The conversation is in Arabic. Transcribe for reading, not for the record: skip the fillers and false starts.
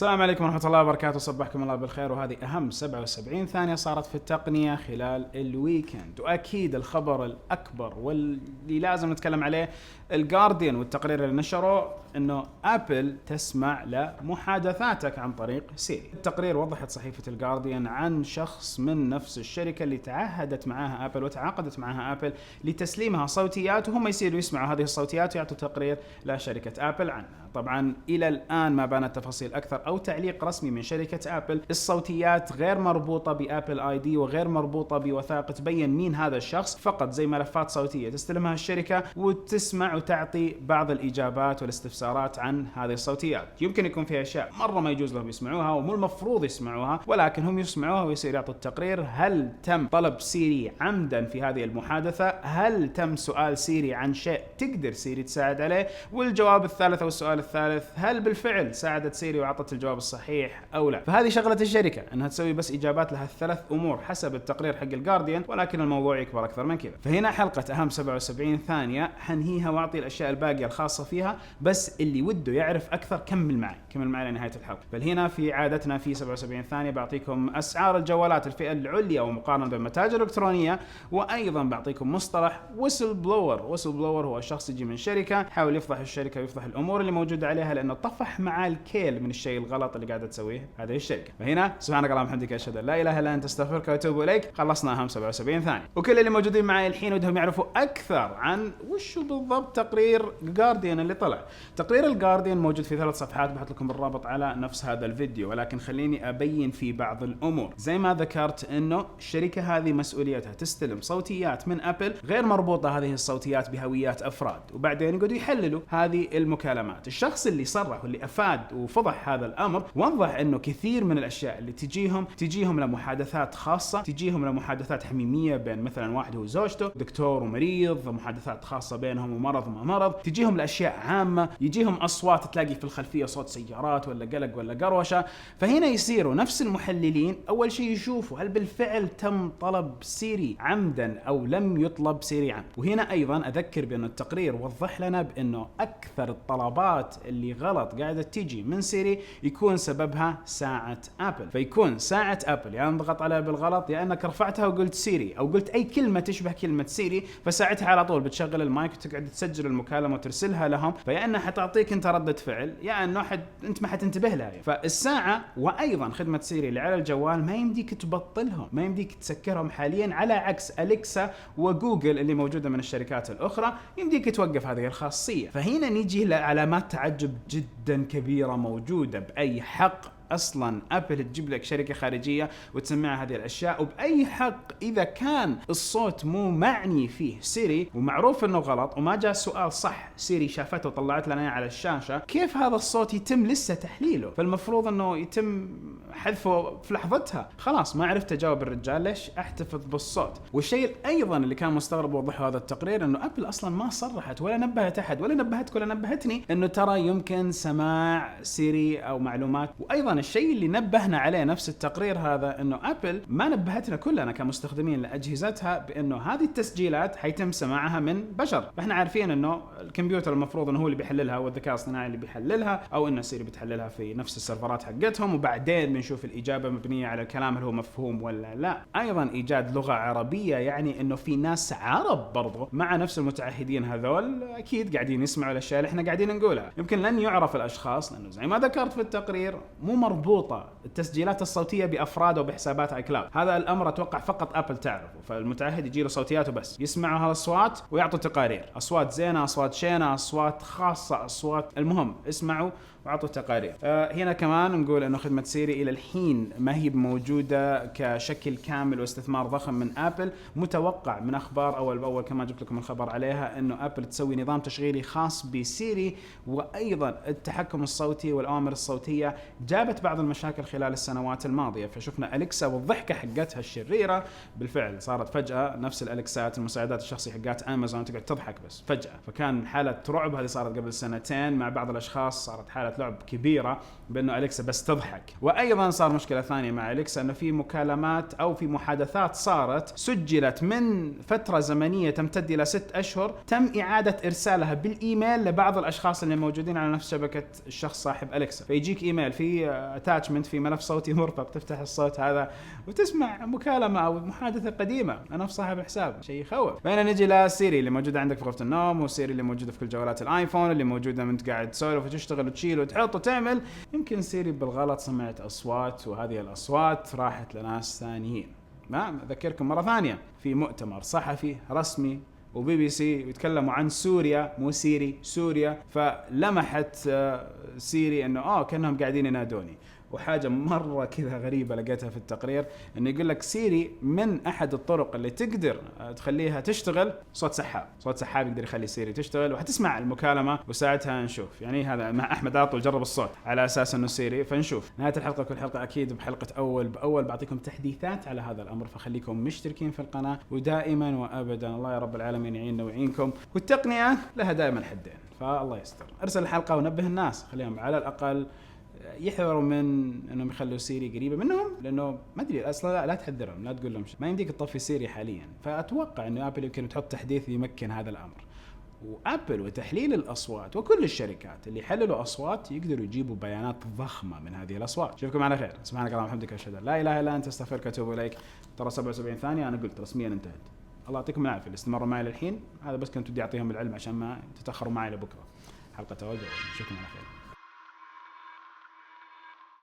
السلام عليكم ورحمة الله وبركاته، صبحكم الله بالخير. وهذه أهم 77 ثانية صارت في التقنية خلال الويكند. وأكيد الخبر الأكبر واللي لازم نتكلم عليه الجارديان والتقرير اللي نشره إنه أبل تسمع لمحادثاتك عن طريق سيري. التقرير وضحت صحيفة الجارديان عن شخص من نفس الشركة اللي تعهدت معها أبل وتعاقدت معها أبل لتسليمها صوتيات، وهم يصيروا يسمعوا هذه الصوتيات ويعطوا تقرير لشركة أبل عنها. طبعا إلى الآن ما بانت تفاصيل أكثر أو تعليق رسمي من شركة أبل. الصوتيات غير مربوطة بأبل آي دي وغير مربوطة بوثائق تبين مين هذا الشخص، فقط زي ملفات صوتية تستلمها الشركة وتسمع وتعطي بعض الإجابات والاستفسارات عن هذه الصوتيات. يمكن يكون فيها أشياء مرة ما يجوز لهم يسمعوها ومو المفروض يسمعوها، ولكن هم يسمعوها ويصير يعطوا التقرير. هل تم طلب سيري عمدا في هذه المحادثة؟ هل تم سؤال سيري عن شيء تقدر سيري تساعد عليه؟ والجواب الثالث أو السؤال الثالث، هل بالفعل ساعدت سيري وعطت الجواب الصحيح أو لا؟ فهذه شغلة الشركة أنها تسوي بس إجابات لها الثلاث أمور حسب التقرير حق الجارديان، ولكن الموضوع يكبر أكثر من كذا. فهنا حلقة أهم 77 ثانية حنهيها وأعطي الأشياء الباقية الخاصة فيها، بس اللي وده يعرف أكثر كمل معي لنهاية الحلقة. بل هنا في عادتنا في 77 ثانية بعطيكم أسعار الجوالات الفئة العليا ومقارنة بالمتاجر الإلكترونية، وأيضا بعطيكم مصطلح ويسل بلور. ويسل بلور هو شخص يجي من شركة يحاول يفضح الشركة ويفضح الأمور اللي موجودة عليها لأنه طفح مع الكيل من الشيء الغلط اللي قاعدة تسويه هذه الشركة. فهنا سبحانك اللهم وبحمدك أشهد أن لا إله إلا أنت أستغفرك وأتوب إليك. خلصنا أهم 77 ثانية، وكل اللي موجودين معي الحين ودهم يعرفوا أكثر عن وش بالضبط تقرير جارديان اللي طلع. تقرير الجارديان موجود في 3 صفحات، بحط لكم الرابط على نفس هذا الفيديو، ولكن خليني أبين في بعض الأمور. زي ما ذكرت إنه الشركة هذه مسؤوليتها تستلم صوتيات من أبل غير مربوطة هذه الصوتيات بهويات أفراد، وبعدين يقعدوا يحللوا هذه المكالمات. الشخص اللي صرح واللي أفاد وفضح هذا الأمر وضح إنه كثير من الأشياء اللي تجيهم لمحادثات خاصة، تجيهم لمحادثات حميمية بين مثلا واحد وزوجته، دكتور ومريض، محادثات خاصة بينهم ومرض وما مرض، تجيهم لأشياء عامة، يجيهم أصوات تلاقي في الخلفية صوت سيارات ولا قلق ولا قروشة. فهنا يصيروا نفس المحللين أول شيء يشوفوا هل بالفعل تم طلب سيري عمدا أو لم يطلب سيري عمد. وهنا أيضا أذكر بأن التقرير وضح لنا بأنه أكثر الطلبات اللي غلط قاعدة تيجي من سيري يكون سببها ساعة أبل. فيكون ساعة أبل يعني ضغط عليها بالغلط، يا أنك رفعتها وقلت سيري أو قلت أي كلمة تشبه كلمة سيري، فساعتها على طول بتشغل المايك وتقعد تسجل المكالمة وترسلها لهم، فيا أنها حتعطيك أنت ردة فعل، يا أنه أنت ما حتنتبه لها. فالساعة وأيضا خدمة سيري اللي على الجوال ما يمديك تبطلهم، ما يمديك تسكرهم حاليا، على عكس أليكسا وجوجل اللي موجودة من الشركات الأخرى يمديك توقف هذه الخاصية. فهنا نيجي لعلامات تعجب جدا كبيرة موجودة. بأي حق اصلا ابل تجيب لك شركه خارجيه وتسمعها هذه الاشياء؟ وباي حق اذا كان الصوت مو معني فيه سيري ومعروف انه غلط وما جاء السؤال صح، سيري شافته وطلعت لنا على الشاشه، كيف هذا الصوت يتم لسه تحليله؟ فالمفروض انه يتم حذفه في لحظتها. خلاص ما عرفت اجاوب الرجال، ليش احتفظ بالصوت؟ والشيء ايضا اللي كان مستغرب وضحه هذا التقرير انه ابل اصلا ما صرحت ولا نبهت احد، ولا نبهتك ولا نبهتني انه ترى يمكن سماع سيري او معلومات. وايضا الشيء اللي نبهنا عليه نفس التقرير هذا انه ابل ما نبهتنا كلنا كمستخدمين لاجهزتها بانه هذه التسجيلات حيتم سماعها من بشر. فاحنا عارفين انه الكمبيوتر المفروض انه هو اللي بيحللها والذكاء الصناعي اللي بيحللها، او انه سيري بتحللها في نفس السيرفرات حقتهم، وبعدين بنشوف الاجابه مبنيه على الكلام هل هو مفهوم ولا لا. ايضا ايجاد لغه عربيه يعني انه في ناس عرب برضو مع نفس المتعهدين هذول اكيد قاعدين يسمعوا الاشياء اللي احنا قاعدين نقولها. يمكن لن يعرف الاشخاص لانه زي ما ذكرت في التقرير مو مربوطة التسجيلات الصوتية بأفراد أو بحسابات اي كلاود. هذا الأمر أتوقع فقط أبل تعرفه، فالمتعهد يجي له صوتياته بس يسمعوا هالأصوات ويعطوا تقارير، أصوات زينة، أصوات شينة، أصوات خاصة، أصوات المهم اسمعوا وعطوا تقارير. هنا كمان نقول انه خدمة سيري الى الحين ما هي موجودة كشكل كامل واستثمار ضخم من ابل. متوقع من اخبار اول باول كما جبت لكم الخبر عليها انه ابل تسوي نظام تشغيلي خاص بسيري، وايضا التحكم الصوتي والاوامر الصوتية جابت بعض المشاكل خلال السنوات الماضية. فشفنا أليكسا والضحكة حقتها الشريرة بالفعل صارت فجأة نفس الأليكسات المساعدات الشخصية حقات امازون تقعد تضحك بس فجأة، فكان حالة رعب. هذه صارت قبل 2 سنين مع بعض الاشخاص، صارت حالة آلة لعب كبيرة بأنه أليكسا بس تضحك. وأيضا صار مشكلة ثانية مع أليكسا أنه في مكالمات أو في محادثات صارت سجلت من فترة زمنية تمتد إلى 6 أشهر تم إعادة إرسالها بالإيميل لبعض الأشخاص اللي موجودين على نفس شبكة الشخص صاحب أليكسا. فيجيك إيميل في اتاتشمنت في ملف صوتي مرفق، تفتح الصوت هذا وتسمع مكالمة أو محادثة قديمة أنا في صاحب الحساب. شيء يخوف. بينا نجي لسيري اللي موجودة عندك في غرفة النوم، وسيري اللي موجودة في كل جوالات الآيفون اللي موجودة من قاعد تسولف وتشتغل وتشيل وتحط وتعمل. يمكن سيري بالغلط سمعت أصوات، وهذه الأصوات راحت لناس ثانيين. ما أذكركم مرة ثانية في مؤتمر صحفي رسمي وبي بي سي يتكلموا عن سوريا، مو سيري، سوريا، فلمحت سيري انه كأنهم قاعدين ينادوني. وحاجة مرة كذا غريبة لقيتها في التقرير انه يقول لك سيري من احد الطرق اللي تقدر تخليها تشتغل صوت سحاب. صوت سحاب يقدر يخلي سيري تشتغل وحتسمع المكالمة وساعتها نشوف. يعني هذا مع احمد عاطل جرب الصوت على اساس انه سيري، فنشوف نهاية الحلقة. كل حلقة اكيد بحلقة اول باول بعطيكم تحديثات على هذا الامر، فخليكم مشتركين في القناة، ودائما وابدا الله يا رب العالمين يعيننا ويعينكم. والتقنية لها دائما حدين، فالله يستر. ارسل الحلقة ونبه الناس، خليهم على الاقل يحذروا من انهم يخلوا سيري قريبه منهم، لانه ما ادري اصلا لا تحذرهم، لا تقول لهم شيء، ما يمديك تطفي سيري حاليا. فاتوقع انه ابل يمكن تحط تحديث يمكن هذا الامر. وابل وتحليل الاصوات وكل الشركات اللي يحللوا اصوات يقدروا يجيبوا بيانات ضخمه من هذه الاصوات. اشوفكم على خير، سبحانك اللهم وبحمدك اشهد ان لا اله الا انت استغفرك واتوب اليك. ترى 77 ثانيه انا قلت رسميا انتهت. الله يعطيكم العافيه اللي استمروا معي للحين. هذا بس كنت بدي اعطيهم العلم عشان ما تتاخروا معي لبكره حلقه اول. اشوفكم على خير.